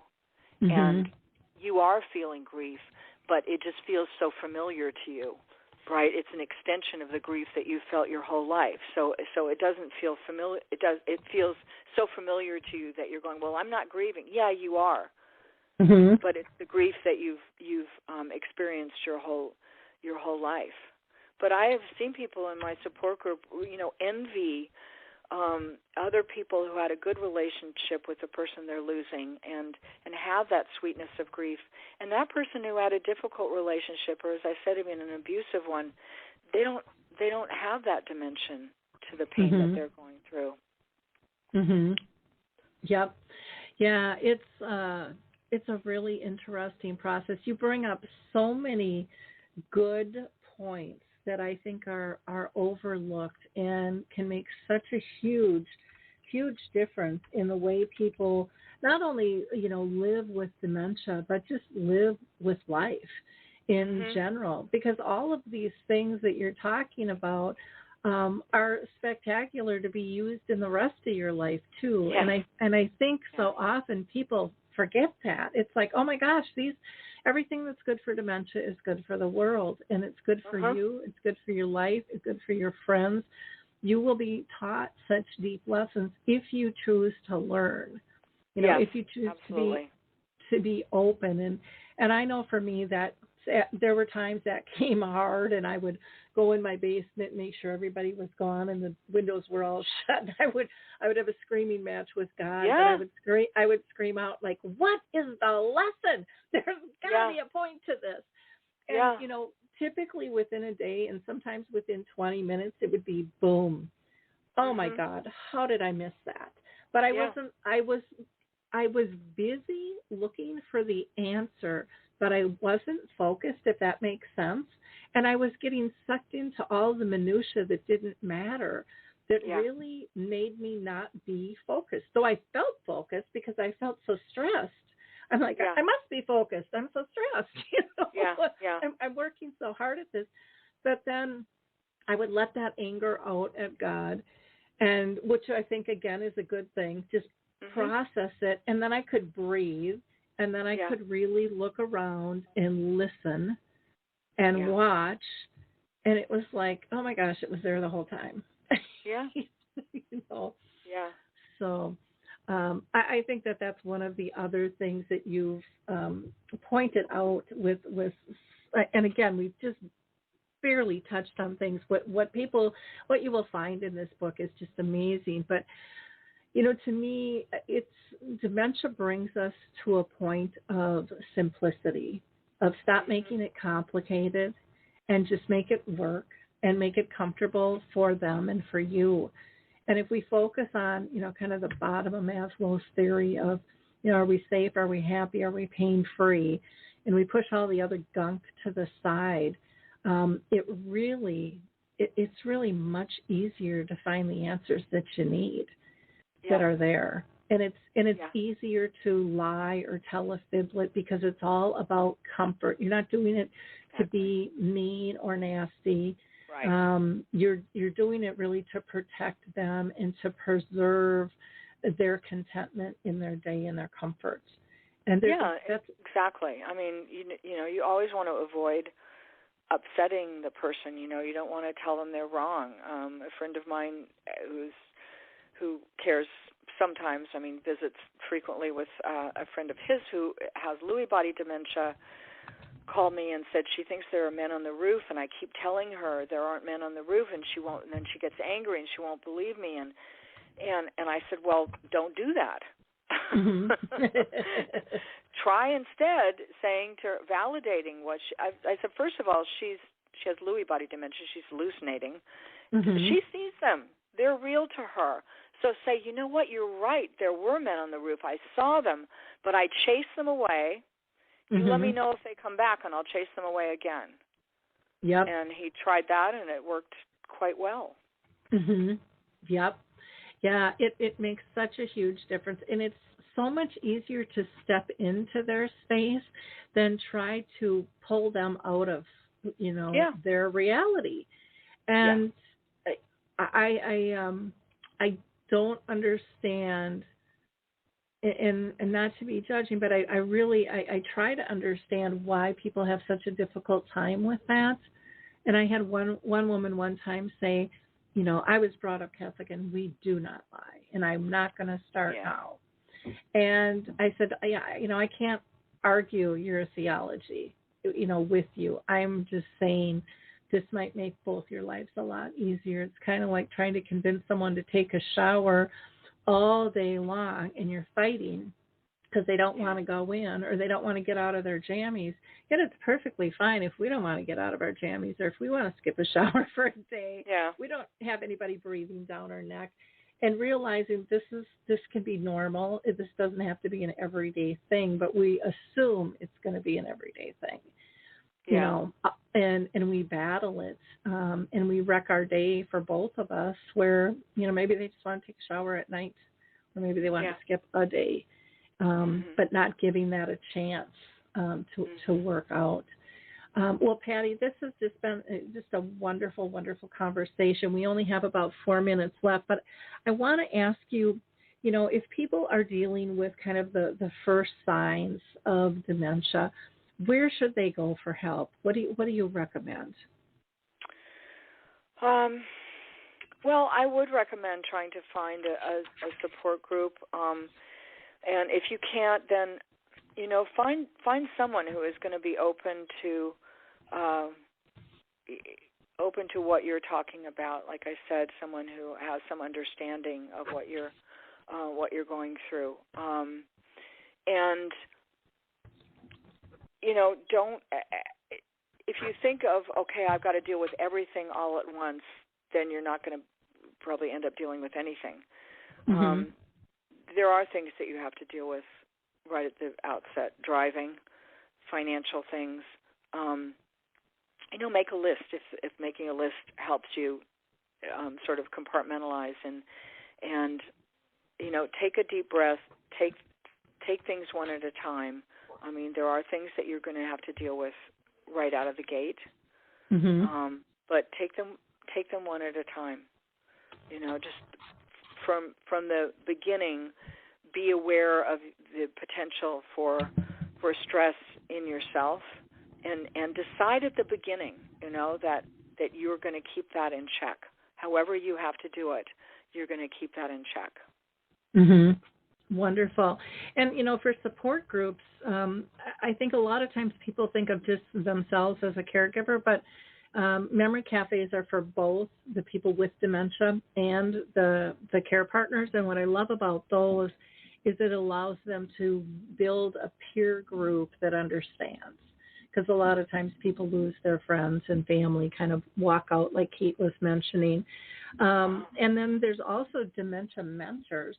And you are feeling grief, but it just feels so familiar to you, right? It's an extension of the grief that you felt your whole life. So it doesn't feel familiar. It feels so familiar to you that you're going, well, I'm not grieving. Yeah, you are. But it's the grief that you've experienced your whole life. But I have seen people in my support group, envy other people who had a good relationship with the person they're losing and have that sweetness of grief. And that person who had a difficult relationship, or as I said, even an abusive one, they don't have that dimension to the pain that they're going through. Yep. Yeah, it's a really interesting process. You bring up so many good points that I think are overlooked and can make such a huge difference in the way people not only, live with dementia, but just live with life in general. Because all of these things that you're talking about are spectacular to be used in the rest of your life too. Yeah. And I think so often people forget that. It's like, oh my gosh, everything that's good for dementia is good for the world, and it's good for you, it's good for your life, it's good for your friends. You will be taught such deep lessons if you choose to learn. If you choose to be open. And I know for me that there were times that came hard, and I would go in my basement and make sure everybody was gone and the windows were all shut. I would have a screaming match with God. Yeah. But I would scream out like, "What is the lesson? There's got to be a point to this." And typically within a day, and sometimes within 20 minutes, it would be boom. Oh my God, how did I miss that? But I wasn't. I was busy looking for the answer, but I wasn't focused, if that makes sense. And I was getting sucked into all the minutia that didn't matter, that really made me not be focused. So I felt focused because I felt so stressed. I'm like, I must be focused. I'm so stressed. I'm working so hard at this. But then I would let that anger out at God, and which I think, again, is a good thing. Just process it, and then I could breathe, and then I could really look around and listen and watch, and it was like, oh my gosh, it was there the whole time. So I think that that's one of the other things that you've pointed out with, and again, we've just barely touched on things. What you will find in this book is just amazing. But to me, dementia brings us to a point of simplicity, of stop making it complicated and just make it work and make it comfortable for them and for you. And if we focus on, kind of the bottom of Maslow's theory of, are we safe, are we happy, are we pain-free, and we push all the other gunk to the side, it's really much easier to find the answers that you need. That are there, and it's easier to lie or tell a fiblet because it's all about comfort. You're not doing it to be mean or nasty. Right. You're doing it really to protect them and to preserve their contentment in their day and their comforts. And that's exactly. I mean, you always want to avoid upsetting the person. You don't want to tell them they're wrong. A friend of mine who cares sometimes, visits frequently with a friend of his who has Lewy body dementia, called me and said she thinks there are men on the roof, and I keep telling her there aren't men on the roof, and she won't, and then she gets angry and she won't believe me, and I said, well, don't do that. Try instead saying to her, validating what I said, first of all, she has Lewy body dementia, she's hallucinating. She sees them. They're real to her. So say, you know what, you're right. There were men on the roof. I saw them, but I chased them away. You let me know if they come back, and I'll chase them away again. Yep. And he tried that, and it worked quite well. Yep. Yeah, it makes such a huge difference. And it's so much easier to step into their space than try to pull them out of their reality. And I don't understand, and not to be judging, but I really try to understand why people have such a difficult time with that. And I had one woman one time say, I was brought up Catholic and we do not lie, and I'm not going to start now. And I said, I can't argue your theology, with you. I'm just saying this might make both your lives a lot easier. It's kind of like trying to convince someone to take a shower all day long and you're fighting because they don't want to go in or they don't want to get out of their jammies. Yet it's perfectly fine if we don't want to get out of our jammies or if we want to skip a shower for a day. Yeah. We don't have anybody breathing down our neck. And realizing this can be normal. This doesn't have to be an everyday thing, but we assume it's going to be an everyday thing. And we battle it, and we wreck our day for both of us where, maybe they just want to take a shower at night or maybe they want to skip a day, but not giving that a chance to work out. Well, Patti, this has just been just a wonderful, wonderful conversation. We only have about 4 minutes left, but I want to ask you, if people are dealing with kind of the first signs of dementia, where should they go for help? What do you recommend? Well, I would recommend trying to find a support group, and if you can't, then find someone who is going to be open to what you're talking about. Like I said, someone who has some understanding of what you're going through, and don't. If you think of, okay, I've got to deal with everything all at once, then you're not going to probably end up dealing with anything. Mm-hmm. There are things that you have to deal with right at the outset: driving, financial things. Make a list if making a list helps you sort of compartmentalize and take a deep breath. Take things one at a time. I mean, there are things that you're going to have to deal with right out of the gate, but take them one at a time. Just from the beginning, be aware of the potential for stress in yourself, and decide at the beginning, that you're going to keep that in check. However you have to do it, you're going to keep that in check. Mm-hmm. Wonderful. And, for support groups, I think a lot of times people think of just themselves as a caregiver, but memory cafes are for both the people with dementia and the care partners. And what I love about those is it allows them to build a peer group that understands. Because a lot of times people lose their friends and family, kind of walk out like Kate was mentioning. And then there's also dementia mentors,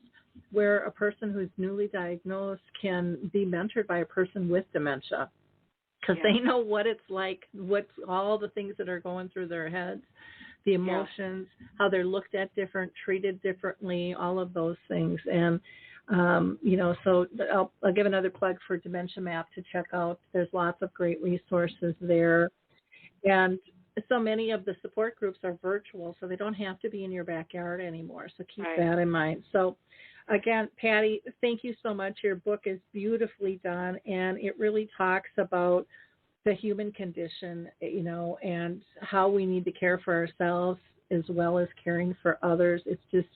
where a person who's newly diagnosed can be mentored by a person with dementia. Because they know what it's like, what's all the things that are going through their heads, the emotions, how they're looked at different, treated differently, all of those things. And so I'll give another plug for Dementia Map to check out. There's lots of great resources there. And so many of the support groups are virtual, so they don't have to be in your backyard anymore. So keep that in mind. So again, Patti, thank you so much. Your book is beautifully done, and it really talks about the human condition, and how we need to care for ourselves as well as caring for others. It's just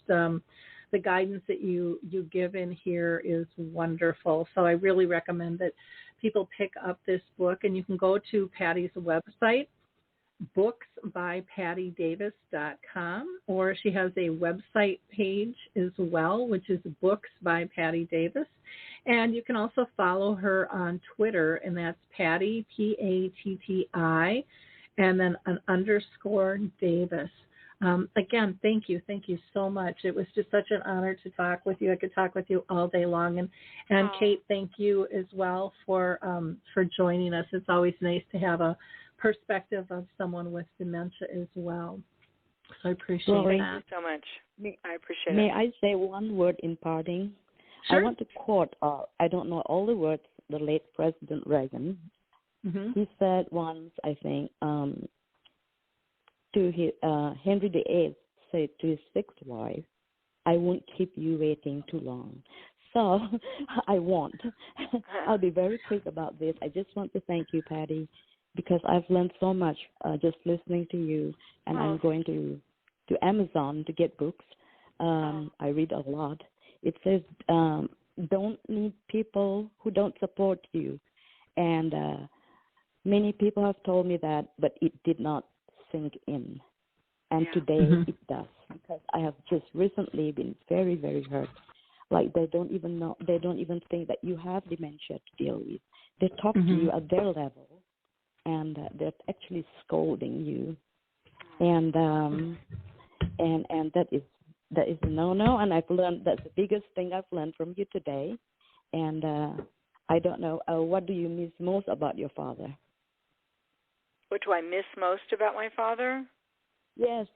the guidance that you give in here is wonderful. So I really recommend that people pick up this book, and you can go to Patti's website, booksbypattidavis.com, or she has a website page as well, which is Books by Patti Davis. And you can also follow her on Twitter, and that's Patti, P-A-T-T-I, and then an _ Davis. Again, thank you so much. It was just such an honor to talk with you. I could talk with you all day long. And Kate, thank you as well for joining us. It's always nice to have a perspective of someone with dementia as well. So I appreciate that. Thank you so much. I appreciate it. May I say one word in parting? Sure. I want to quote, I don't know all the words, the late President Reagan. Mm-hmm. He said once, I think, to his, Henry VIII said to his sixth wife, "I won't keep you waiting too long." So I won't. I'll be very quick about this. I just want to thank you, Patti, because I've learned so much just listening to you, and I'm going to Amazon to get books. I read a lot. It says, don't need people who don't support you. And many people have told me that, but it did not sink in. And today it does, because I have just recently been very, very hurt. Like they don't even think that you have dementia to deal with. They talk to you at their level, and they're actually scolding you. And that is a no-no, and I've learned that's the biggest thing I've learned from you today. And I don't know, what do you miss most about your father? What do I miss most about my father? Yes.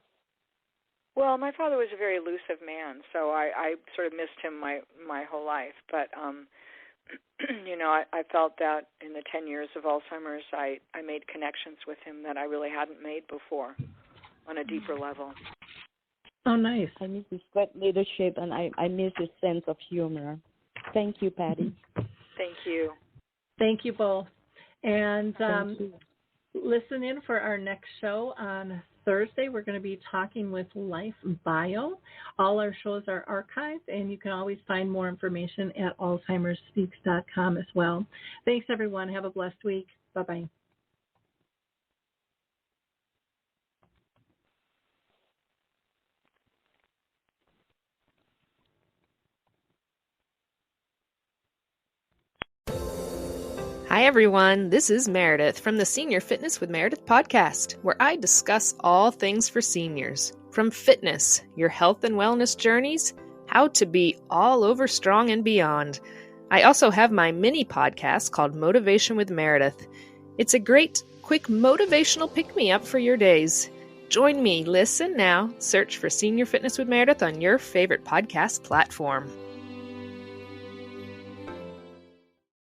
Well, my father was a very elusive man, so I sort of missed him my whole life. But, I felt that in the 10 years of Alzheimer's, I made connections with him that I really hadn't made before on a deeper level. Oh, nice. I miss his great leadership, and I miss his sense of humor. Thank you, Patti. Thank you. Thank you both. And Thank you. listen in for our next show on Thursday. We're going to be talking with Life Bio. All our shows are archived, and you can always find more information at alzheimersspeaks.com as well. Thanks, everyone. Have a blessed week. Bye-bye. Hi, everyone. This is Meredith from the Senior Fitness with Meredith podcast, where I discuss all things for seniors, from fitness, your health and wellness journeys, how to be all over strong and beyond. I also have my mini podcast called Motivation with Meredith. It's a great, quick motivational pick-me-up for your days. Join me, listen now, search for Senior Fitness with Meredith on your favorite podcast platform.